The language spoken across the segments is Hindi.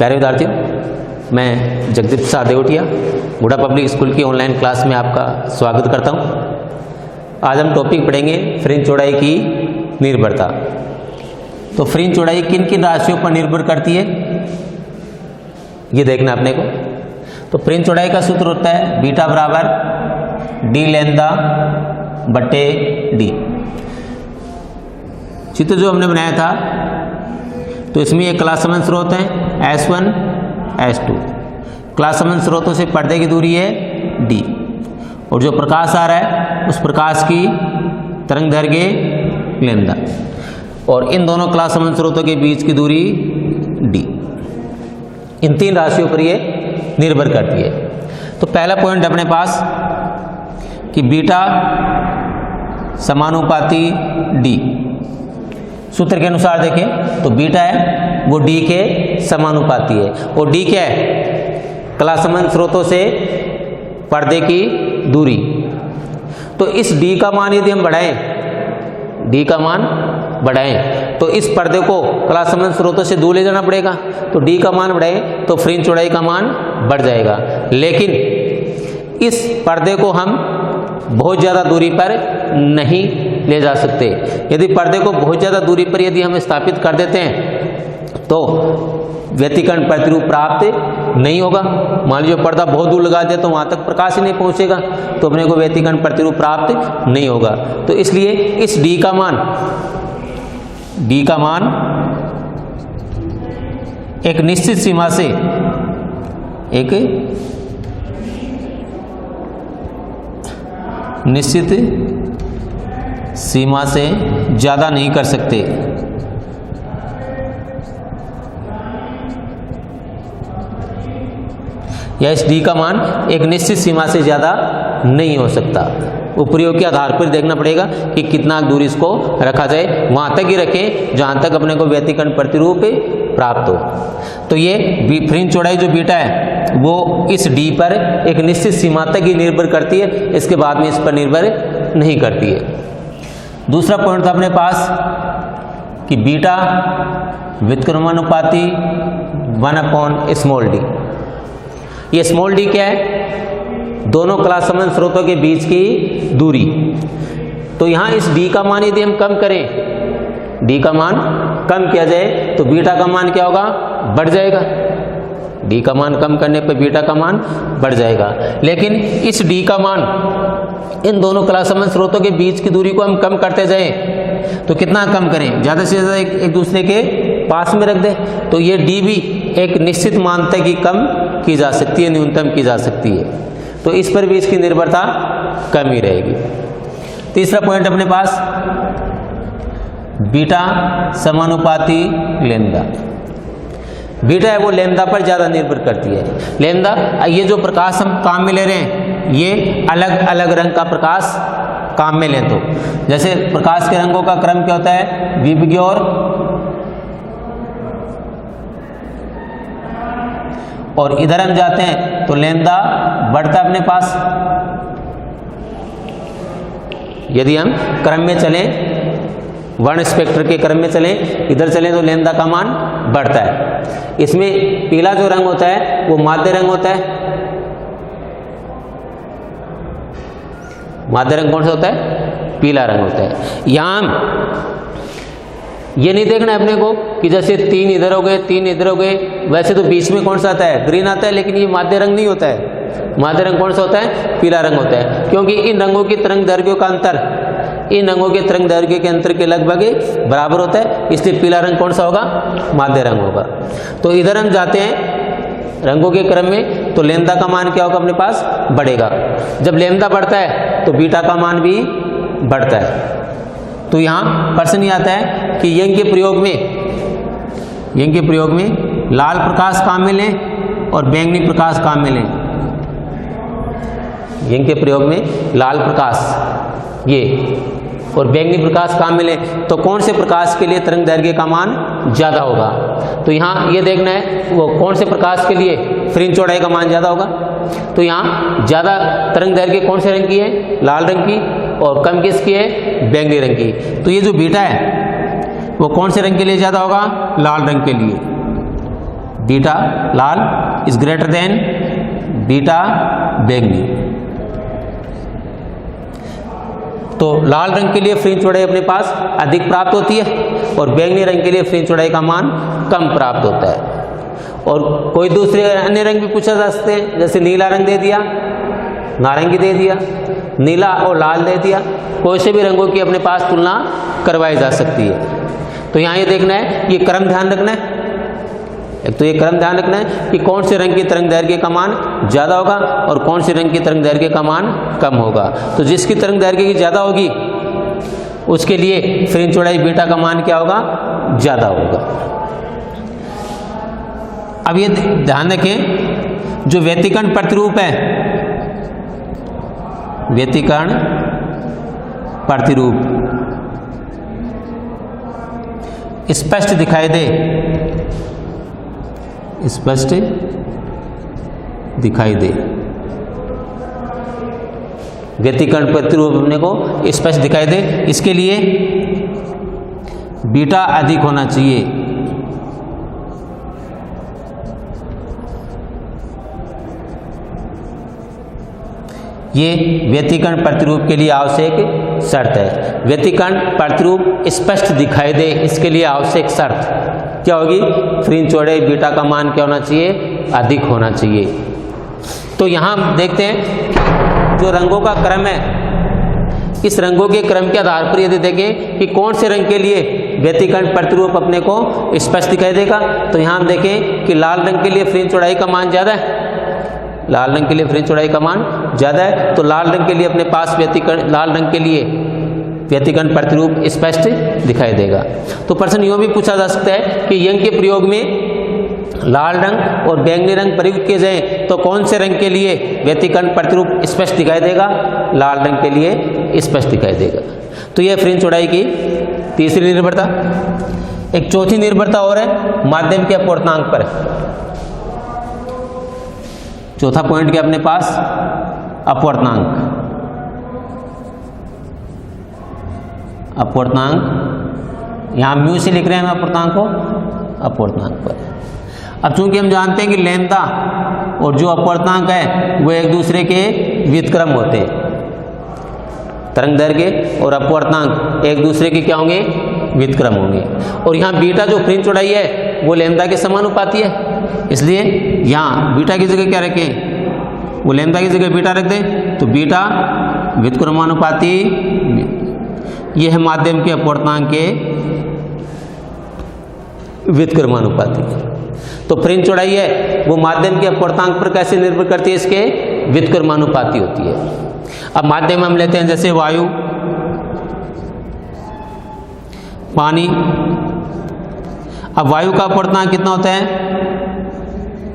प्यारे विद्यार्थियों, मैं जगदीप प्रसाद देवटिया गुड़ा पब्लिक स्कूल की ऑनलाइन क्लास में आपका स्वागत करता हूं। आज हम टॉपिक पढ़ेंगे फ्रिंज चौड़ाई की निर्भरता। तो फ्रिंज चौड़ाई किन किन राशियों पर निर्भर करती है ये देखना अपने को। तो फ्रिंज चौड़ाई का सूत्र होता है बीटा बराबर डी लैम्डा बटे डी। चित्र जो हमने बनाया था तो इसमें एक क्लास समन स्रोत है S1 S2। क्लास समन स्रोतों से पर्दे की दूरी है d और जो प्रकाश आ रहा है उस प्रकाश की तरंग दैर्घ्य लैम्डा और इन दोनों क्लास समन स्रोतों के बीच की दूरी d। इन तीन राशियों पर ये निर्भर करती है। तो पहला पॉइंट अपने पास कि बीटा समानुपाती d। सूत्र के अनुसार देखें तो बीटा है वो d के समानुपाती है और d क्या है? क्लासमन स्रोतों से पर्दे की दूरी। तो इस d का मान यदि हम बढ़ाएं, d का मान बढ़ाएं तो इस पर्दे को क्लासमन स्रोतों से दूर ले जाना पड़ेगा। तो d का मान बढ़ाएं तो फ्रिंज चौड़ाई का मान बढ़ जाएगा। लेकिन इस पर्दे को हम बहुत ज़्यादा दूरी पर नहीं ले जा सकते। यदि पर्दे को बहुत ज़्यादा दूरी पर यदि हम स्थापित कर देते हैं तो व्यतिकरण प्रतिरूप प्राप्त नहीं होगा। मान लीजिए पर्दा बहुत दूर लगा दिया तो वहाँ तक प्रकाश ही नहीं पहुँचेगा, तो अपने को व्यतिकरण प्रतिरूप प्राप्त नहीं होगा। तो इसलिए इस d का मान एक निश्चित सीमा से ज़्यादा नहीं कर सकते। या इस d का मान एक निश्चित सीमा से ज़्यादा नहीं हो सकता। वो प्रयोग के आधार पर देखना पड़ेगा कि कितना दूरी इसको रखा जाए, वहाँ तक ही रखें जहाँ तक अपने को व्यतिकरण प्रतिरूप प्राप्त हो। तो ये फ्रिंज चौड़ाई जो बीटा है वो इस d पर एक निश्चित सीमा तक ही निर्भर करती है, इसके बाद में इस पर निर्भर नहीं करती है। दूसरा पॉइंट था अपने पास कि बीटा व्युत्क्रमानुपाती 1/d। ये स्मॉल d क्या है? दोनों क्लास समन स्रोतों के बीच की दूरी। तो यहाँ इस d का मान यदि हम कम करें, d का मान कम किया जाए तो बीटा का मान क्या होगा? बढ़ जाएगा। d का मान कम करने पर बीटा का मान बढ़ जाएगा। लेकिन इस d का मान इन दोनों क्लास समन स्रोतों के बीच की दूरी को हम कम करते जाएं तो कितना कम करें? ज़्यादा से ज़्यादा एक दूसरे के पास में रख दें तो ये d भी एक निश्चित मान तक ही कम की जा सकती है, न्यूनतम की जा सकती है। तो इस पर भी इसकी निर्भरता कम ही रहेगी। तीसरा पॉइंट अपने पास बीटा समानुपाती लैम्डा। बीटा है वो लैम्डा पर ज़्यादा निर्भर करती है। लैम्डा, ये जो प्रकाश हम काम में ले रहे हैं ये अलग अलग रंग का प्रकाश काम में लें तो जैसे प्रकाश के रंगों का क्रम क्या होता है? विपरीत और इधर हम जाते हैं तो लैम्डा बढ़ता है अपने पास। यदि हम क्रम में चलें, वर्ण स्पेक्ट्र के क्रम में चलें, इधर चलें तो लैम्डा का मान बढ़ता है। इसमें पीला जो रंग होता है वो माध्य रंग होता है। माध्य रंग कौन सा होता है? पीला रंग होता है। यहाँ ये नहीं देखना है अपने को कि जैसे 3 इधर हो गए 3 इधर हो गए, वैसे तो बीच में कौन सा आता है? ग्रीन आता है, लेकिन ये माध्य रंग नहीं होता है। माध्य रंग कौन सा होता है? पीला रंग होता है, क्योंकि इन रंगों की तरंग दैर्घ्यों का अंतर इन रंगों के तरंग दैर्घ्य के अंतर के लगभग बराबर होता है, इसलिए पीला रंग कौन सा होगा? माध्य रंग होगा। तो इधर हम जाते हैं रंगों के क्रम में तो लैम्डा का मान क्या होगा? अपने पास बढ़ेगा। जब लैम्डा बढ़ता है तो बीटा का मान भी बढ़ता है। तो यहाँ प्रश्न ये आता है कि यंग के प्रयोग में लाल प्रकाश काम में लें और बैंगनी प्रकाश काम में लें। यंग के प्रयोग में लाल प्रकाश ये और बैंगनी प्रकाश काम में लें तो कौन से प्रकाश के लिए तरंग दैर्घ्य का मान ज़्यादा होगा? तो यहाँ ये देखना है वो कौन से प्रकाश के लिए फ्रिंज चौड़ाई का मान ज़्यादा होगा। तो यहाँ ज़्यादा तरंग दैर्घ्य कौन से रंग की है? लाल रंग की, और कम किसकी है? बैंगनी रंग की। तो ये जो बीटा है वो कौन से रंग के लिए ज़्यादा होगा? लाल रंग के लिए। Beta Lal is greater than beta बैंगनी। तो लाल रंग के लिए फ्रिंज चौड़ाई अपने पास अधिक प्राप्त होती है और बैंगनी रंग के लिए फ्रिंज चौड़ाई का मान कम प्राप्त होता है। और कोई दूसरे अन्य रंग भी पूछा जा सकते हैं, जैसे नीला रंग दे दिया, नारंगी दे दिया, नीला और लाल दे दिया, कोई से भी रंगों की अपने पास तुलना करवाई जा सकती है। तो यहाँ ये देखना है, ये क्रम ध्यान रखना है। एक तो ये क्रम ध्यान रखना है कि कौन से रंग की तरंग दैर्घ्य का मान ज़्यादा होगा और कौन से रंग की तरंग दैर्घ्य का मान कम होगा। तो जिसकी तरंग दैर्घ्य की ज़्यादा होगी उसके लिए फ्रिंज चौड़ाई बीटा का मान क्या होगा, ज़्यादा होगा। अब ये ध्यान रखें, जो व्यतिकर्ण प्रतिरूप है, व्यतिकर्ण प्रतिरूप स्पष्ट दिखाई दे, स्पष्ट दिखाई दे, व्यतिकर्ण प्रतिरूप अपने को स्पष्ट दिखाई दे, इसके लिए बीटा अधिक होना चाहिए। ये व्यतिकर्ण प्रतिरूप के लिए आवश्यक शर्त है। व्यतिकर्ण प्रतिरूप स्पष्ट दिखाई दे, इसके लिए आवश्यक शर्त क्या होगी, फ्रिंज चौड़ाई बीटा का मान क्या होना चाहिए, अधिक होना चाहिए। तो यहाँ हम देखते हैं जो रंगों का क्रम है, इस रंगों के क्रम के आधार पर यदि देखें कि कौन से रंग के लिए व्यतिकर्ण प्रतिरूप अपने को स्पष्ट दिखाई देगा, तो यहाँ हम देखें कि लाल रंग के लिए फ्रिंज चौड़ाई का मान ज़्यादा है, लाल रंग के लिए फ्रिंज चौड़ाई का मान ज़्यादा है, तो लाल रंग के लिए अपने पास लाल रंग के लिए व्यतिकर्ण प्रतिरूप स्पष्ट दिखाई देगा। तो प्रश्न यूँ भी पूछा जा सकता है कि यंग के प्रयोग में लाल रंग और बैंगनी रंग प्रयुक्त किए जाए तो कौन से रंग के लिए व्यतिकर्ण प्रतिरूप स्पष्ट दिखाई देगा, लाल रंग के लिए स्पष्ट दिखाई देगा। तो यह फ्रिंज चौड़ाई की तीसरी निर्भरता। एक चौथी निर्भरता और है माध्यम के अपवर्तनांक पर। चौथा पॉइंट क्या अपने पास, अपवर्तनांक। अपवर्तनांक यहाँ म्यू से लिख रहे हैं हम अपवर्तनांक को, अपवर्तनांक पर। अब चूंकि हम जानते हैं कि लैम्ब्डा और जो अपवर्तनांक है वो एक दूसरे के व्युत्क्रम होते हैं, तरंग दैर्घ्य और अपवर्तनांक एक दूसरे के क्या होंगे, व्युत्क्रम होंगे। और यहाँ बीटा जो फ्रिंज चौड़ाई है वो लैम्ब्डा के समानुपाती है, इसलिए यहाँ बीटा की जगह क्या रखें, वो लैम्ब्डा की जगह बीटा रख दें, तो बीटा व्युत्क्रमानुपाती, यह है माध्यम के अपवर्तनांक के व्युत्क्रमानुपाती। तो फ्रिंज चौड़ाई है वो माध्यम के अपवर्तनांक पर कैसे निर्भर करती है, इसके व्युत्क्रमानुपाती होती है। अब माध्यम हम लेते हैं जैसे वायु, पानी। अब वायु का अपवर्तनांक कितना होता है,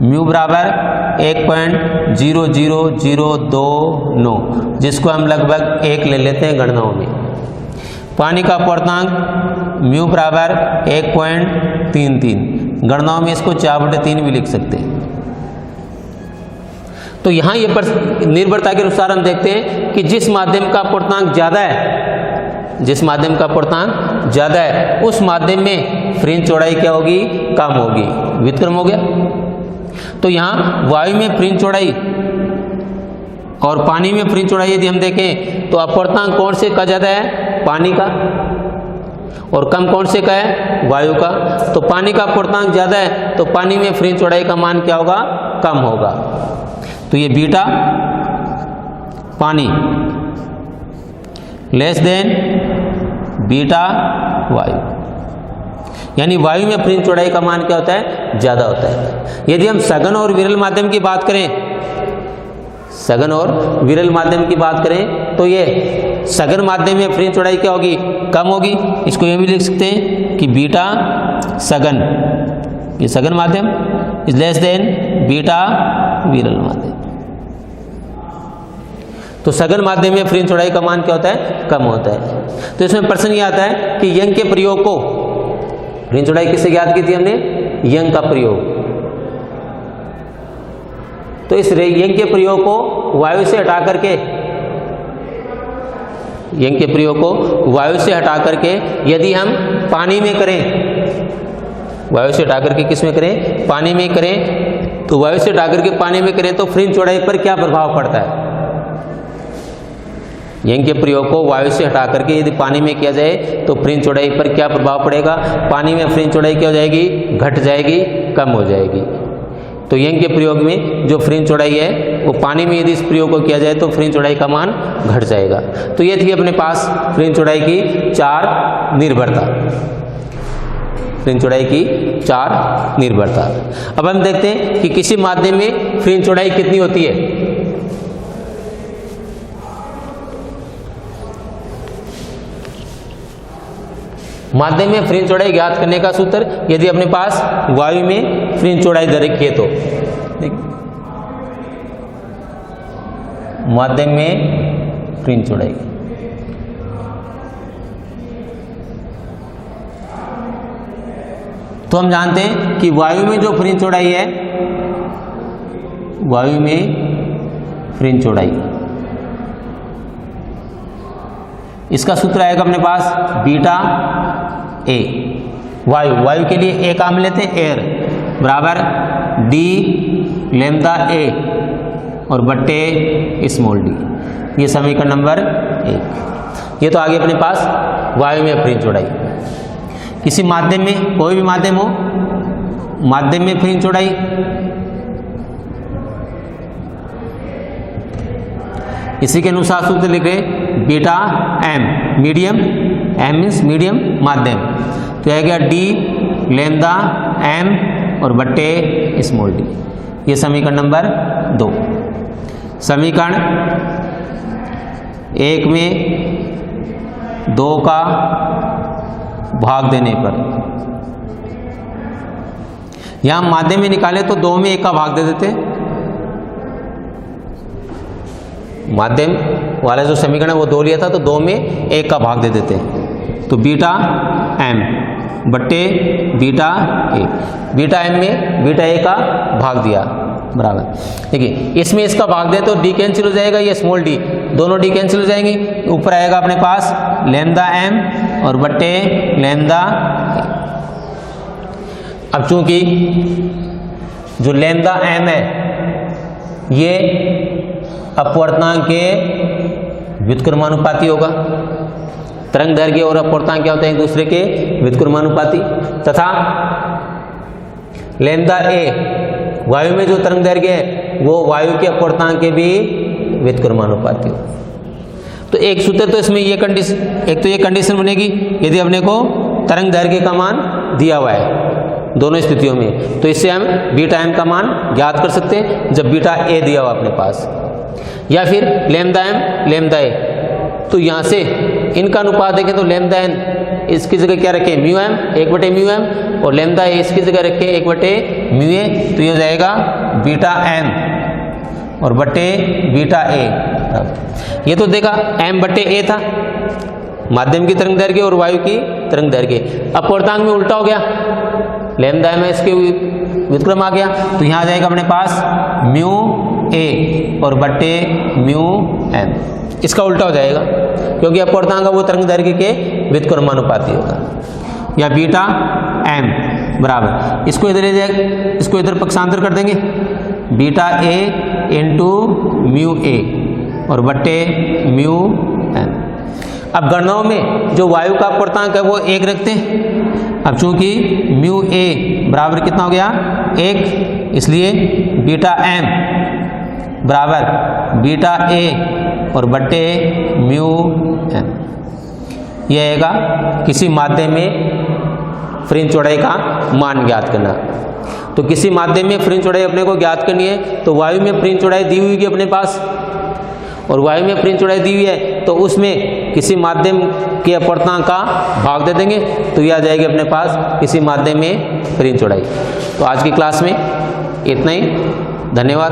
म्यू बराबर 1.00029, जिसको हम लगभग 1 ले लेते हैं गणनाओं में। पानी का अपवर्तनांक म्यू बराबर 1.33, गणनाओं में इसको 4/3 भी लिख सकते हैं। तो यहाँ ये निर्भरता के अनुसार हम देखते हैं कि जिस माध्यम का अपवर्तनांक ज़्यादा है, जिस माध्यम का अपवर्तनांक ज़्यादा है उस माध्यम में फ्रिंज चौड़ाई क्या होगी, कम होगी, व्युत्क्रम हो गया। तो यहाँ वायु में फ्रिंज चौड़ाई और पानी में फ्रिंज चौड़ाई यदि हम देखें तो अपवर्तनांक कौन से का ज़्यादा है, पानी का, और कम कौन से का है, वायु का। तो पानी का अपवर्तनांक ज़्यादा है तो पानी में फ्रिंज चौड़ाई का मान क्या होगा, कम होगा। तो ये बीटा पानी लेस देन बीटा वायु, यानी वायु में फ्रिंज चौड़ाई का मान क्या होता है, ज़्यादा होता है। यदि हम सघन और विरल माध्यम की बात करें, सघन और विरल माध्यम की बात करें तो ये सघन माध्यम में फ्रिंज चौड़ाई क्या होगी, कम होगी। इसको ये भी लिख सकते हैं कि बीटा सघन, ये सघन माध्यम इज लेस देन बीटा विरल माध्यम। तो सघन माध्यम में फ्रिंज चौड़ाई का मान क्या होता है, कम होता है। तो इसमें प्रश्न ये आता है कि यंग के प्रयोग को, फ्रिंज चौड़ाई किससे ज्ञात की थी हमने, यंग का प्रयोग। तो इस यंग के प्रयोग को वायु से हटा करके, यंग के प्रयोग को वायु से हटा करके यदि हम पानी में करें वायु से हटा करके किस में करें, पानी में करें। तो वायु से हटा करके पानी में करें तो फ्रिंज चौड़ाई पर क्या प्रभाव पड़ता है? यंग के प्रयोग को वायु से हटा करके यदि पानी में किया जाए तो फ्रिंज चौड़ाई पर क्या प्रभाव पड़ेगा? पानी में फ्रिंज चौड़ाई क्या हो जाएगी? घट जाएगी, कम हो जाएगी। तो यंग के प्रयोग में जो फ्रिंज चौड़ाई है वो पानी में यदि इस प्रयोग को किया जाए तो फ्रिंज चौड़ाई का मान घट जाएगा। तो ये थी अपने पास फ्रिंज चौड़ाई की 4 निर्भरता, फ्रिंज चौड़ाई की 4 निर्भरता। अब हम देखते हैं कि किसी माध्यम में फ्रिंज चौड़ाई कितनी होती है। माध्यम में फ्रिंज चौड़ाई ज्ञात करने का सूत्र, यदि अपने पास वायु में फ्रिंज चौड़ाई दे रखी है तो माध्यम में फ्रिंज चौड़ाई, तो हम जानते हैं कि वायु में जो फ्रिंज चौड़ाई है, वायु में फ्रिंज चौड़ाई, इसका सूत्र आएगा अपने पास बीटा ए। वायु के लिए ए काम लेते हैं, एयर बराबर डी लैम्डा ए और बट्टे स्मॉल डी। ये समीकरण नंबर 1। ये तो आगे अपने पास वायु में फ्रिंज चौड़ाई। किसी माध्यम में, कोई भी माध्यम हो, माध्यम में फ्रिंज चौड़ाई, इसी के अनुसार सूत्र लिख रहे beta M, medium, M means medium माध्यम, तो यह गया डी लैम्डा एम और बट्टे स्मॉल डी। ये समीकरण नंबर 2। समीकरण 1 में 2 का भाग देने पर, यहां माध्यम में निकाले तो 2 में 1 का भाग दे देते। माध्यम वाला जो समीकरण है वो 2 लिया था तो 2 में 1 का भाग दे देते हैं। तो बीटा एम बट्टे बीटा ए, बीटा एम में बीटा ए का भाग दिया बराबर। देखिए इसमें इसका भाग दे तो डी कैंसिल हो जाएगा, ये स्मॉल डी, दोनों डी कैंसिल हो जाएंगे। ऊपर आएगा अपने पास लैम्डा एम और बट्टे लैम्डा ए। अब चूंकि जो लैम्डा एम है ये अपवर्तनांक के व्युत्क्रमानुपाती होगा। तरंग दैर्घ्य और अपवर्तनांक क्या होते हैं? एक दूसरे के व्युत्क्रमानुपाती। तथा लैम्डा ए वायु में जो तरंग दैर्घ्य है वो वायु के अपवर्तनांक के भी व्युत्क्रमानुपाती हो। तो एक सूत्र तो इसमें ये कंडीशन, एक तो ये कंडीशन बनेगी यदि अपने को तरंग दैर्घ्य का मान दिया हुआ है दोनों स्थितियों में, तो इससे हम बीटा एम का मान ज्ञात कर सकते हैं जब बीटा ए दिया हुआ अपने पास, या फिर लैम्डा एम लैम्डा ए। तो यहाँ से इनका अनुपात देखें तो लैम्डा एन इसकी जगह क्या रखें? म्यू एम, 1/म्यू एम, और लैम्डा ए इसकी जगह रखें 1/म्यू ए। तो ये हो जाएगा बीटा एम और बट्टे बीटा ए। ये तो देखा एम बट्टे ए था, माध्यम की तरंग दैर्घ्य और वायु की तरंग दैर्घ्य। अपवर्तनांक में उल्टा हो गया, लैम्डा एम इसके व्युत्क्रम आ गया, तो यहाँ आ जाएगा अपने पास म्यू ए और बट्टे म्यू एम। इसका उल्टा हो जाएगा क्योंकि अपवर्तनांक वो तरंग दैर्घ्य के व्युत्क्रमानुपाती होगा। या बीटा एम बराबर, इसको इधर ले जाएगा, इसको इधर पक्षांतर कर देंगे, beta A into mu A और बट्टे म्यू एम। अब गणनाओं में जो वायु का अपवर्तनांक है वो 1 रखते हैं। अब चूंकि म्यू ए बराबर कितना हो गया? 1, इसलिए बीटा एम बराबर बीटा ए और बट्टे म्यू एम। यह आएगा किसी माध्यम में फ्रिंज चौड़ाई का मान ज्ञात करना। तो किसी माध्यम में फ्रिंज चौड़ाई अपने को ज्ञात करनी है तो वायु में फ्रिंज चौड़ाई दी हुई है अपने पास, और वायु में फ्रिंज चौड़ाई दी हुई है तो उसमें किसी माध्यम के अपवर्तनांक का भाग दे देंगे, तो यह आ जाएगी अपने पास किसी माध्यम में फ्रिंज चौड़ाई। तो आज की क्लास में इतना ही, धन्यवाद।